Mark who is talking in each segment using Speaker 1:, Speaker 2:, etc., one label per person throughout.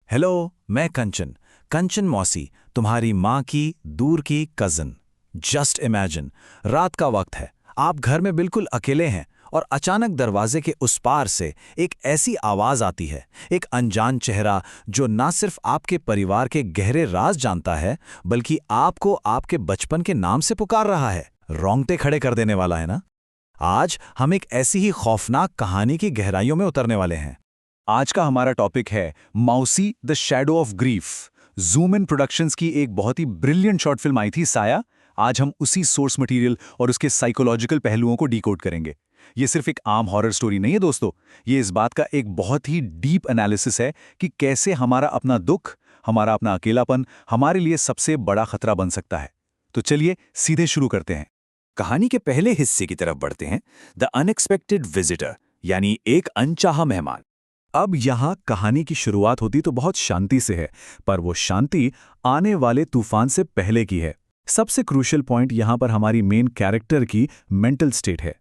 Speaker 1: Hello, मैं कंचन। कंचन मौसी, तुम्हारी माँ की दूर की कजन। जस्ट इमेजिन, रात का वक्त है, आप घर में बिल्कुल अकेले हैं और अचानक दरवाजे के उस पार से एक ऐसी आवाज आती है, एक अनजान चेहरा जो ना सिर्फ आपके परिवार के गहरे राज जानता है, बल्कि आपको आपके बचपन के नाम से पुकार रहा है। रोंगटे खड़े कर देने वाला है ना? आज हम एक ऐसी ही खौफनाक कहानी की गहराइयों में उतरने वाले हैं। आज का हमारा टॉपिक है मौसी the shadow of grief. Zoom in productions की एक बहुत ही ब्रिलियंट शॉर्ट फिल्म आई थी साया। आज हम उसी सोर्स मटेरियल और उसके साइकोलॉजिकल पहलुओं को डिकोड करेंगे। ये सिर्फ एक आम हॉरर स्टोरी नहीं है दोस्तों, ये इस बात का एक बहुत ही डीप एनालिसिस है कि कैसे हमारा अपना दुख, हमारा अपना अकेलापन हमारे लिए सबसे बड़ा खतरा बन सकता है। तो चलिए सीधे शुरू करते हैं। कहानी के पहले हिस्से की तरफ बढ़ते हैं, द अनएक्सपेक्टेड विजिटर, यानी एक अनचाहा मेहमान। अब यहाँ कहानी की शुरुआत होती तो बहुत शांति से है, पर वो शांति आने वाले तूफान से पहले की है। सबसे क्रूशियल पॉइंट यहाँ पर हमारी मेन कैरेक्टर की मेंटल स्टेट है।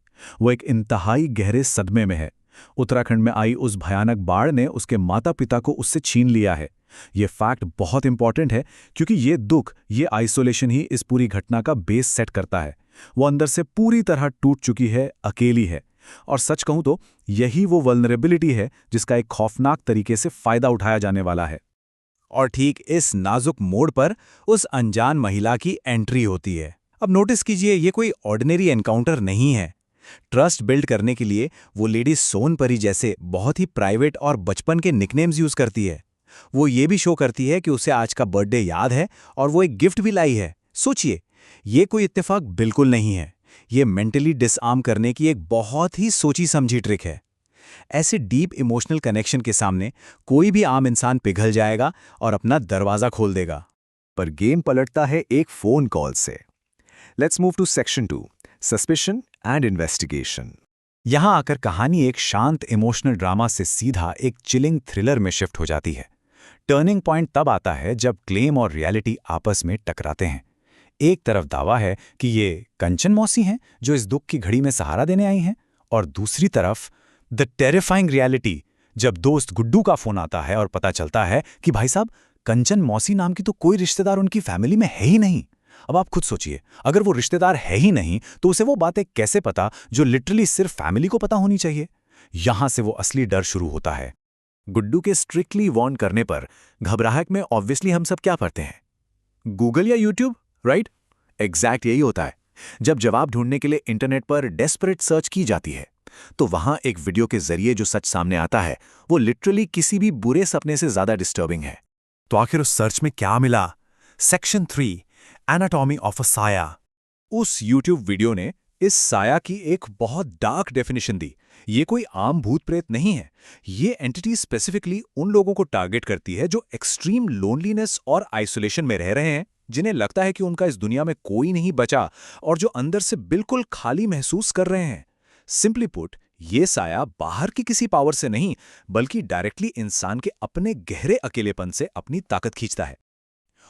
Speaker 1: वो एक इंतहाई गहरे सदमे में है। उत्तराखंड में आई उस भयानक बाढ़ ने उसके माता पिता को उससे छीन लिया है। ये फैक्ट बहुत इंपॉर्टेंट है क्योंकि ये दुख, ये आइसोलेशन ही इस पूरी घटना का बेस सेट करता है। वो अंदर से पूरी तरह टूट चुकी है, अकेली है। और सच कहूं तो यही वो वल्नरेबिलिटी है जिसका एक खौफनाक तरीके से फायदा उठाया जाने वाला है। और ठीक इस नाजुक मोड़ पर उस अनजान महिला की एंट्री होती है। अब नोटिस कीजिए, ये कोई ऑर्डिनरी एनकाउंटर नहीं है। ट्रस्ट बिल्ड करने के लिए वो लेडी सोनपरी जैसे बहुत ही प्राइवेट और बचपन के निकनेम्स यूज करती है। वो ये भी शो करती है कि उसे आज का बर्थडे याद है और वो एक गिफ्ट भी लाई है। सोचिए, ये कोई इत्तेफाक बिल्कुल नहीं है। ये मेंटली डिसआर्म करने की एक बहुत ही सोची समझी ट्रिक है। ऐसे डीप इमोशनल कनेक्शन के सामने कोई भी आम इंसान पिघल जाएगा और अपना दरवाजा खोल देगा। पर गेम पलटता है एक फोन कॉल से। Let's move to section 2, suspicion and investigation. यहां आकर कहानी एक शांत इमोशनल ड्रामा से सीधा एक चिलिंग थ्रिलर में शिफ्ट हो जाती है। टर्निंग पॉइंट तब आता है जब क्लेम और रियलिटी आपस में टकराते हैं। एक तरफ दावा है कि ये कंचन मौसी हैं जो इस दुख की घड़ी में सहारा देने आई हैं, और दूसरी तरफ द टेरिफाइंग रियलिटी, जब दोस्त गुड्डू का फोन आता है और पता चलता है कि भाई साहब, कंचन मौसी नाम की तो कोई रिश्तेदार उनकी फैमिली में है ही नहीं। अब आप खुद सोचिए, अगर वो रिश्तेदार है ही नहीं तो उसे वो बातें कैसे पता जो लिटरली सिर्फ फैमिली को पता होनी चाहिए। यहां से वो असली डर शुरू होता है। गुड्डू के स्ट्रिक्टली वार्न करने पर घबराहट में ऑब्वियसली हम सब क्या पढ़ते हैं? गूगल या यूट्यूब, राइट? एग्जैक्ट यही होता है। जब जवाब ढूंढने के लिए इंटरनेट पर डेस्परेट सर्च की जाती है तो वहां एक वीडियो के जरिए जो सच सामने आता है वो लिटरली किसी भी बुरे सपने से ज्यादा डिस्टर्बिंग है। तो आखिर उस सर्च में क्या मिला? सेक्शन 3, एनाटॉमी ऑफ अ साया। उस यूट्यूब वीडियो ने इस साया की एक बहुत डार्क डेफिनेशन दी। ये कोई आम भूत प्रेत नहीं है। ये एंटिटी स्पेसिफिकली उन लोगों को टारगेट करती है जो एक्सट्रीम लोनलीनेस और आइसोलेशन में रह रहे हैं, जिन्हें लगता है कि उनका इस दुनिया में कोई नहीं बचा और जो अंदर से बिल्कुल खाली महसूस कर रहे हैं। सिंपली पुट, ये साया बाहर की किसी पावर से नहीं, बल्कि डायरेक्टली इंसान के अपने गहरे अकेलेपन से अपनी ताकत खींचता है।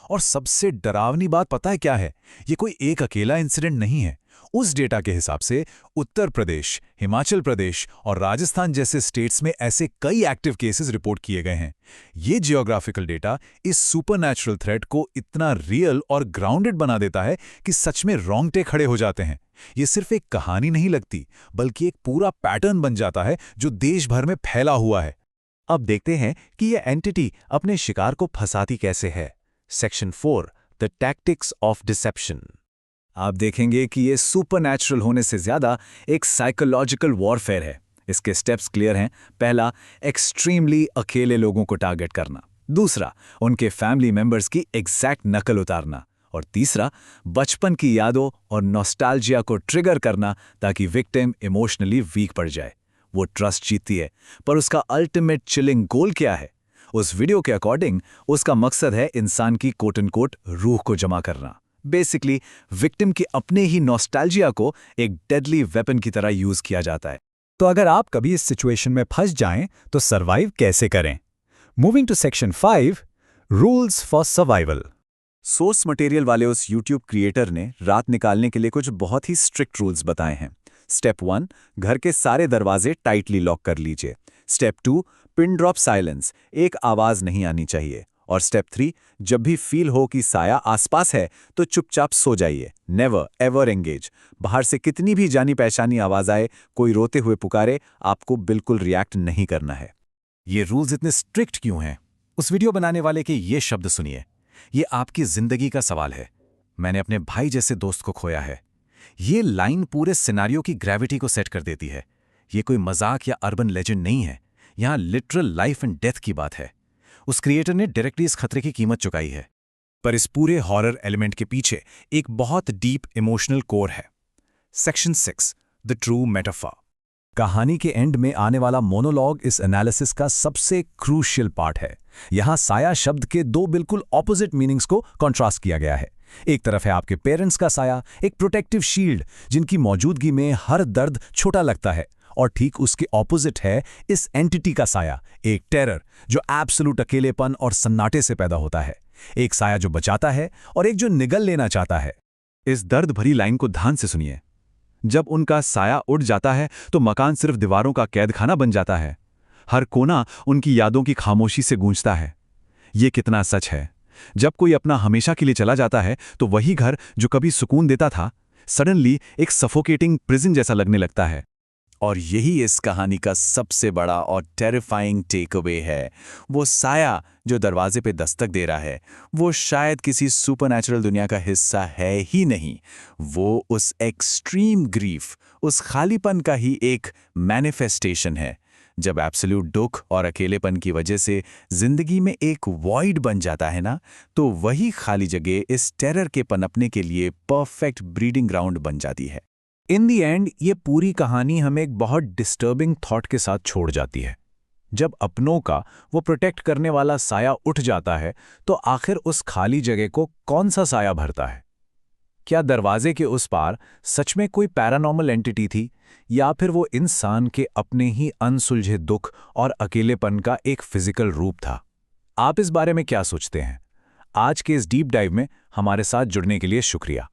Speaker 1: और सबसे डरावनी बात पता है क्या है? ये कोई एक अकेला इंसिडेंट नहीं है। उस डेटा के हिसाब से उत्तर प्रदेश, हिमाचल प्रदेश और राजस्थान जैसे स्टेट्स में ऐसे कई एक्टिव केसेस रिपोर्ट किए गए हैं। ये जियोग्राफिकल डेटा इस सुपरनैचुरल थ्रेट को इतना रियल और ग्राउंडेड बना देता है कि सच में रोंगटे खड़े हो जाते हैं। ये सिर्फ एक कहानी नहीं लगती, बल्कि एक पूरा पैटर्न बन जाता है जो देश भर में फैला हुआ है। अब देखते हैं कि ये एंटिटी अपने शिकार को फंसाती कैसे है। Section 4, the tactics of deception. आप देखेंगे कि ये सुपरनैचुरल होने से ज्यादा एक साइकोलॉजिकल वॉरफेयर है। इसके स्टेप्स क्लियर हैं। पहला, एक्सट्रीमली अकेले लोगों को टारगेट करना। दूसरा, उनके फैमिली मेंबर्स की एग्जैक्ट नकल उतारना। और तीसरा, बचपन की यादों और नॉस्टैल्जिया को ट्रिगर करना ताकि विक्टिम इमोशनली वीक पड़ जाए। वो ट्रस्ट जीतती है, पर उसका अल्टीमेट चिलिंग गोल क्या है? उस वीडियो के अकॉर्डिंग उसका मकसद है इंसान की कोट एंड कोट रूह को जमा करना। बेसिकली विक्टिम की अपने ही नॉस्टैल्जिया को एक डेडली वेपन की तरह यूज किया जाता है। तो अगर आप कभी इस सिचुएशन में फंस जाएं तो सर्वाइव कैसे करें? Moving to section 5, rules for survival. Source material वाले उस यूट्यूब क्रिएटर ने रात निकालने के लिए कुछ बहुत ही स्ट्रिक्ट रूल्स बताए हैं। स्टेप 1, घर के सारे दरवाजे टाइटली लॉक कर लीजिए। स्टेप 2, पिन ड्रॉप साइलेंस, एक आवाज नहीं आनी चाहिए। और स्टेप 3, जब भी फील हो कि साया आसपास है तो चुपचाप सो जाइए। Never ever engage. बाहर से कितनी भी जानी पहचानी आवाज आए, कोई रोते हुए पुकारे, आपको बिल्कुल रिएक्ट नहीं करना है।
Speaker 2: ये रूल्स इतने स्ट्रिक्ट क्यों हैं? उस वीडियो बनाने वाले के ये शब्द सुनिए। ये आपकी जिंदगी का सवाल है। मैंने अपने भाई जैसे दोस्त को खोया है। ये लाइन पूरे सिनारियो की ग्रेविटी को सेट कर देती है। ये कोई मजाक या अर्बन लेजेंड नहीं है। यहाँ लिटरल लाइफ एंड डेथ की बात है। उस क्रिएटर ने डायरेक्टली इस खतरे की कीमत चुकाई है। पर इस पूरे हॉरर एलिमेंट के पीछे एक बहुत डीप इमोशनल कोर है। Section 6, the true metaphor.
Speaker 1: कहानी के एंड में आने वाला मोनोलॉग इस एनालिसिस का सबसे क्रूशियल पार्ट है। यहाँ साया शब्द के दो बिल्कुल ऑपोजिट मीनिंग्स को कॉन्ट्रास्ट किया गया है। एक तरफ है आपके पेरेंट्स का साया, एक प्रोटेक्टिव शील्ड जिनकी मौजूदगी में हर दर्द छोटा लगता है, और ठीक उसके ऑपोजिट है इस एंटिटी का साया, एक टेरर जो एब्सोल्यूट अकेलेपन और सन्नाटे से पैदा होता है। एक साया जो बचाता है और एक जो निगल लेना चाहता है। इस दर्द भरी लाइन को ध्यान से सुनिए। जब उनका साया उड़ जाता है तो मकान सिर्फ दीवारों का कैदखाना बन जाता है। हर कोना उनकी यादों की खामोशी से गूंजता है। ये कितना सच है। जब कोई अपना हमेशा के लिए चला जाता है तो वही घर जो कभी सुकून देता था, सडनली एक सफोकेटिंग प्रिजन जैसा लगने लगता है। और यही इस कहानी का सबसे बड़ा और टेरिफाइंग टेक अवे है। वो साया जो दरवाजे पे दस्तक दे रहा है, वो शायद किसी सुपरनैचुरल दुनिया का हिस्सा है ही नहीं। वो उस एक्सट्रीम ग्रीफ, उस खालीपन का ही एक मैनिफेस्टेशन है। जब एब्सोल्यूट दुख और अकेलेपन की वजह से जिंदगी में एक वॉइड बन जाता है ना, तो वही खाली जगह इस टेरर के पनपने के लिए परफेक्ट ब्रीडिंग ग्राउंड बन जाती है। इन दी एंड ये पूरी कहानी हमें एक बहुत डिस्टर्बिंग थॉट के साथ छोड़ जाती है। जब अपनों का वो प्रोटेक्ट करने वाला साया उठ जाता है तो आखिर उस खाली जगह को कौन सा साया भरता है? क्या दरवाजे के उस पार सच में कोई पैरानॉर्मल एंटिटी थी, या फिर वो इंसान के अपने ही अनसुलझे दुख और अकेलेपन का एक फिजिकल रूप था? आप इस बारे में क्या सोचते हैं? आज के इस डीप डाइव में हमारे साथ जुड़ने के लिए शुक्रिया।